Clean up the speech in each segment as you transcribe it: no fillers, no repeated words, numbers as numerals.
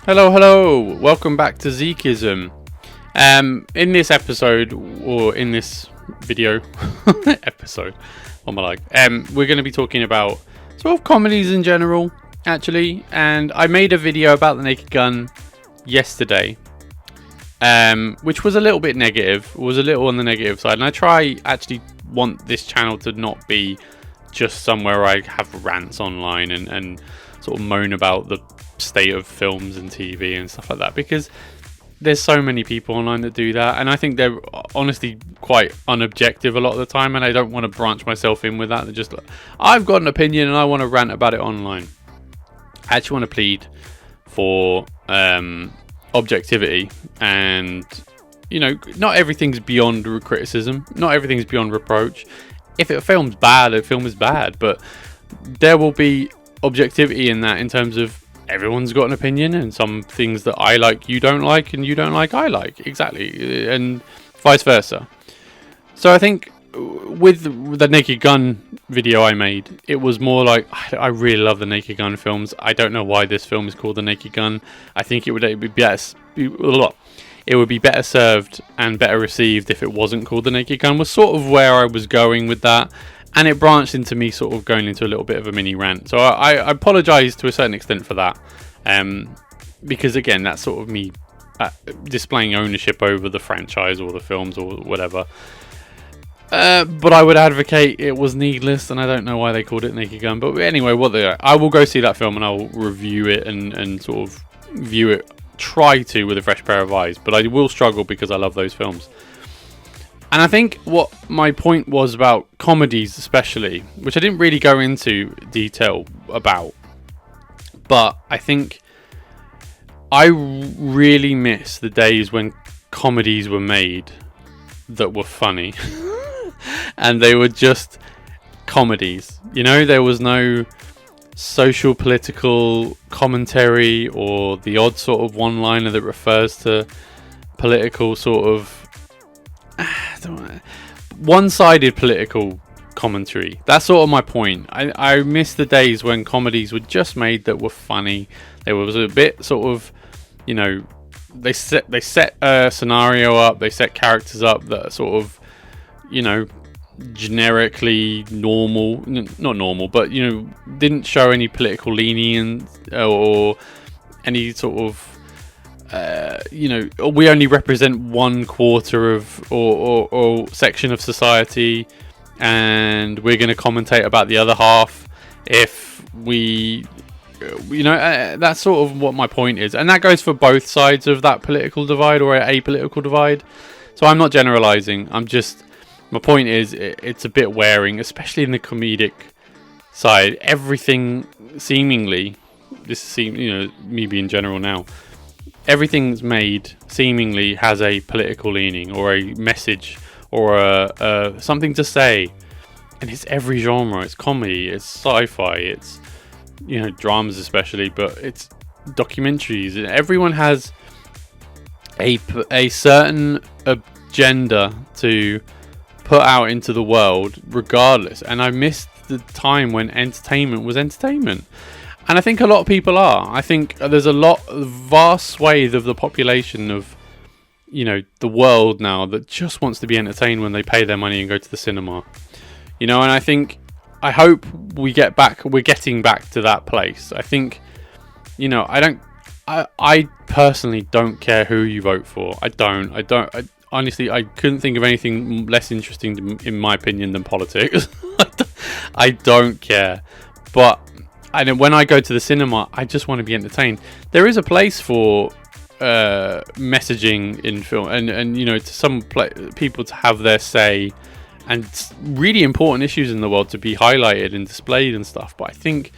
Welcome back to Zeekism. In this episode, or in this video, episode, what am I like? We're going to be talking about sort of comedies in general, actually. And I made a video about The Naked Gun yesterday, which was a little bit negative, was a little on the negative side. And I actually want this channel to not be just somewhere where I have rants online and sort of moan about the state of films and TV and stuff like that, because there's so many people online that do that, and I think they're honestly quite unobjective a lot of the time, and I don't want to branch myself in with that. They're just like, I've got an opinion and I want to rant about it online. I actually want to plead for objectivity, and not everything's beyond criticism, not everything's beyond reproach. If a film's bad, a film is bad, but there will be objectivity in that, in terms of everyone's got an opinion, and some things that I like you don't like, and you don't like I like, exactly, and vice versa. So I think with the Naked Gun video I made, it was more like, I really love the Naked Gun films. I don't know why this film is called The Naked Gun. I think it would be better served and better received if it wasn't called The Naked Gun, was sort of where I was going with that. And it branched into me sort of going into a little bit of a mini rant. So I apologise to a certain extent for that. Because again, that's sort of me displaying ownership over the franchise or the films or whatever. But I would advocate it was needless, and I don't know why they called it Naked Gun. But anyway, I will go see that film and I'll review it and sort of view it, try to, with a fresh pair of eyes. But I will struggle because I love those films. And I think what my point was about comedies especially, which I didn't really go into detail about, but I think I really miss the days when comedies were made that were funny. And they were just comedies. There was no social political commentary or the odd sort of one-liner that refers to political sort of one-sided political commentary. That's sort of my point. I miss the days when comedies were just made that were funny. There was a bit sort of, they set a scenario up, they set characters up that are sort of, generically normal, not normal, but didn't show any political leaning or any sort of we only represent 1/4 of or section of society, and we're going to commentate about the other half if we that's sort of what my point is, and that goes for both sides of that political divide or a political divide. So I'm not generalizing, my point is it's a bit wearing, especially in the comedic side. Everything seemingly, me being general now, everything's made seemingly has a political leaning or a message or a something to say, and it's every genre. It's comedy, it's sci-fi, it's dramas especially, but it's documentaries. Everyone has a certain agenda to put out into the world regardless, and I missed the time when entertainment was entertainment. And I think a lot of people are. I think there's a vast swathe of the population of, the world now that just wants to be entertained when they pay their money and go to the cinema. And I hope we're getting back to that place. I think, I personally don't care who you vote for. Honestly, I couldn't think of anything less interesting, in my opinion, than politics. I don't care. But when I go to the cinema, I just want to be entertained. There is a place for messaging in film, and to some people to have their say, and really important issues in the world to be highlighted and displayed and stuff. But I think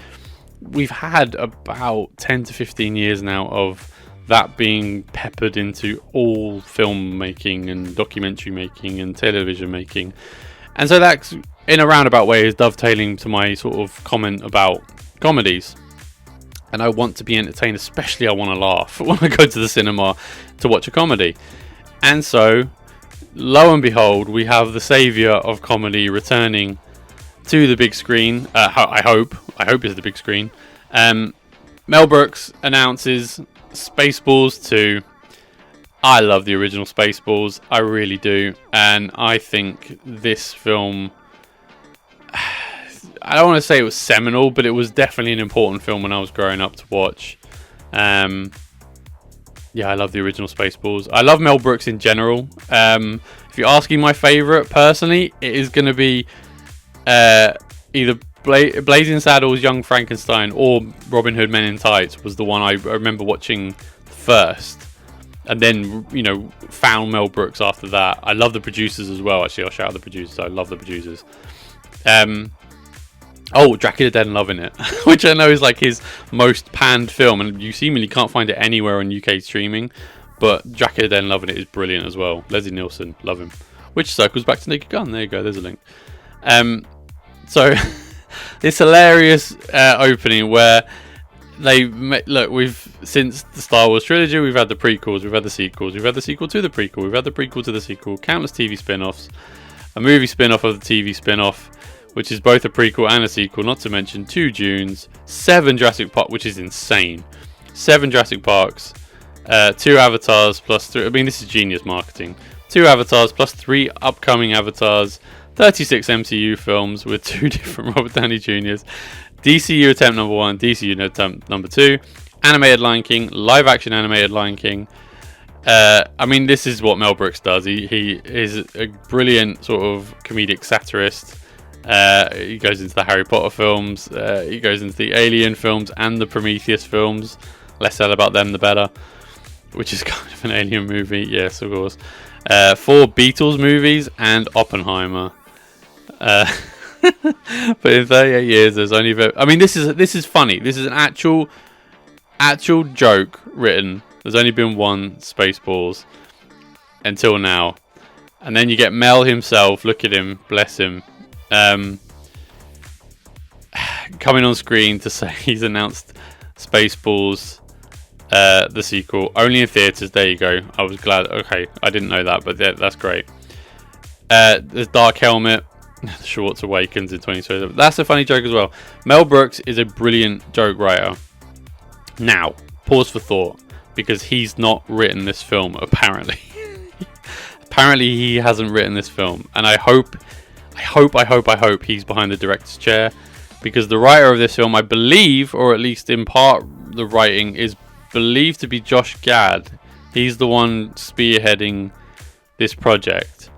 we've had about 10 to 15 years now of that being peppered into all filmmaking and documentary making and television making. And so that's, in a roundabout way, is dovetailing to my sort of comment about comedies. And I want to be entertained, especially I want to laugh when I go to the cinema to watch a comedy. And so, lo and behold, we have the saviour of comedy returning to the big screen. I hope it's the big screen. Mel Brooks announces Spaceballs 2. I love the original Spaceballs. I really do. And I think this film... I don't want to say it was seminal, but it was definitely an important film when I was growing up to watch. Yeah, I love the original Spaceballs. I love Mel Brooks in general. If you're asking my favourite, personally, it is going to be either Blazing Saddles, Young Frankenstein, or Robin Hood Men in Tights was the one I remember watching first. And then, you know, found Mel Brooks after that. I love the producers as well. Actually, I'll shout out the producers. I love the producers. Dracula Dead and Loving It, which I know is like his most panned film, and you seemingly can't find it anywhere on UK streaming. But Dracula Dead and Loving It is brilliant as well. Leslie Nielsen, love him. Which circles back to Naked Gun. There you go. There's a link. So this hilarious opening where we've since the Star Wars trilogy, we've had the prequels, we've had the sequels, we've had the sequel to the prequel, we've had the prequel to the sequel, countless TV spin-offs, a movie spin-off of the TV spin-off, which is both a prequel and a sequel, not to mention 2 Dunes, 7 Jurassic Park, which is insane, 7 Jurassic Parks, 2 Avatars plus 3, I mean this is genius marketing, 2 Avatars plus 3 upcoming Avatars, 36 MCU films with 2 different Robert Downey Jr.'s, DCU attempt number 1, DCU attempt number 2, animated Lion King, live action animated Lion King. I mean, this is what Mel Brooks does. He is a brilliant sort of comedic satirist. He goes into the Harry Potter films, he goes into the Alien films and the Prometheus films. Less said about them, the better. Which is kind of an Alien movie, yes, of course. 4 Beatles movies and Oppenheimer. But in 38 years, there's only... I mean, this is funny. This is an actual joke written. There's only been one Spaceballs until now. And then you get Mel himself. Look at him. Bless him. Coming on screen to say he's announced Spaceballs, the sequel, only in theatres. There you go. I was glad. Okay, I didn't know that, but that's great. There's Dark Helmet. Schwartz awakens in 2020. That's a funny joke as well. Mel Brooks is a brilliant joke writer. Now, pause for thought, because he's not written this film, apparently. Apparently he hasn't written this film, and I hope he's behind the director's chair, because the writer of this film, I believe, or at least in part the writing, is believed to be Josh Gad. He's the one spearheading this project,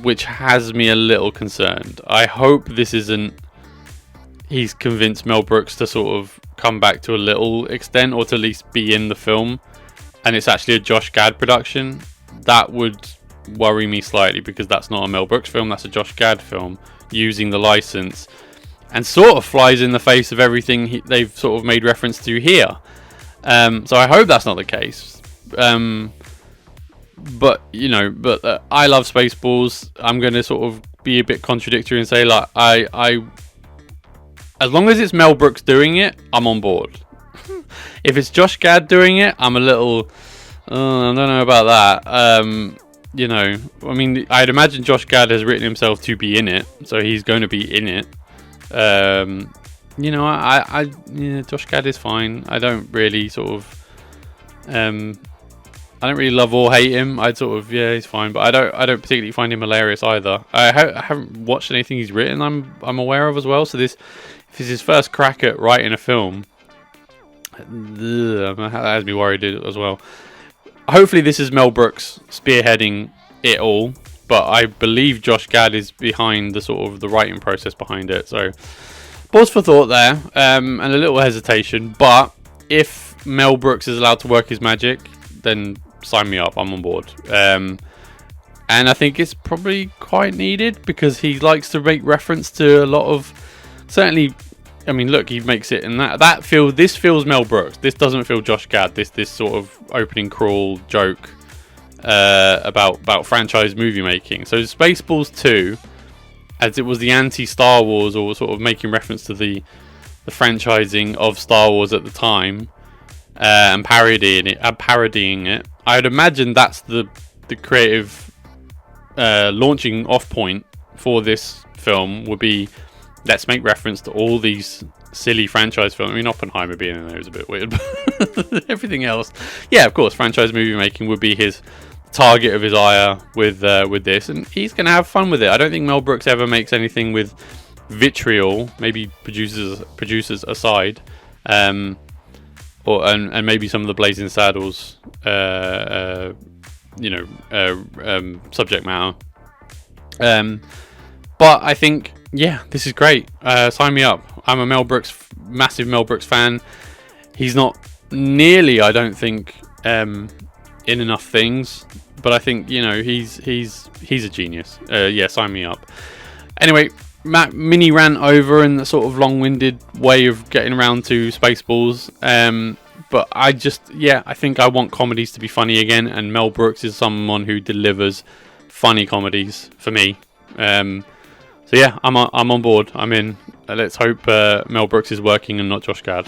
which has me a little concerned. I hope this isn't... He's convinced Mel Brooks to sort of come back to a little extent, or to at least be in the film, and it's actually a Josh Gad production. That would worry me slightly, because that's not a Mel Brooks film, that's a Josh Gad film using the license, and sort of flies in the face of everything they've sort of made reference to here. So I hope that's not the case. But you know, I love Spaceballs. I'm going to sort of be a bit contradictory and say, like, I as long as it's Mel Brooks doing it, I'm on board. If it's Josh Gad doing it, I'm a little I don't know about that. You know, I mean, I'd imagine Josh Gad has written himself to be in it, so he's going to be in it. You know, Josh Gad is fine. I don't really sort of, I don't really love or hate him. I'd sort of, yeah, he's fine, but I don't particularly find him hilarious either. I haven't watched anything he's written. I'm aware of as well. So if it's his first crack at writing a film, that has me worried as well. Hopefully this is Mel Brooks spearheading it all, but I believe Josh Gad is behind the sort of the writing process behind it. So pause for thought there, and a little hesitation. But if Mel Brooks is allowed to work his magic, then sign me up. I'm on board. And I think it's probably quite needed, because he likes to make reference to a lot of, certainly, I mean, look, he makes it in this feels Mel Brooks. This doesn't feel Josh Gad. This sort of opening crawl joke about franchise movie making. So Spaceballs 2, as it was the anti-Star Wars, or sort of making reference to the franchising of Star Wars at the time, and parodying it. I would imagine that's the creative launching off point for this film would be, let's make reference to all these silly franchise films. I mean, Oppenheimer being in there is a bit weird. Everything else, yeah, of course, franchise movie making would be his target of his ire with this, and he's gonna have fun with it. I don't think Mel Brooks ever makes anything with vitriol, maybe producers aside, and maybe some of the Blazing Saddles subject matter, but I think, yeah, this is great. Sign me up. I'm a massive Mel Brooks fan. He's not nearly, I don't think, in enough things, but I think, he's a genius. Yeah, sign me up. Anyway, mini rant over in the sort of long-winded way of getting around to Spaceballs. But I think I want comedies to be funny again, and Mel Brooks is someone who delivers funny comedies for me. So yeah, I'm on board. I'm in. Let's hope Mel Brooks is working and not Josh Gad.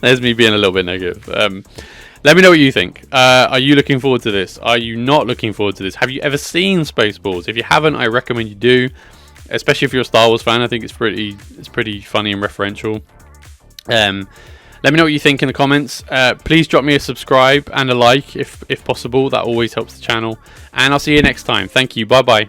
There's me being a little bit negative. Let me know what you think. Are you looking forward to this? Are you not looking forward to this? Have you ever seen Spaceballs? If you haven't, I recommend you do. Especially if you're a Star Wars fan, I think it's pretty funny and referential. Let me know what you think in the comments. Please drop me a subscribe and a like if possible. That always helps the channel. And I'll see you next time. Thank you. Bye bye.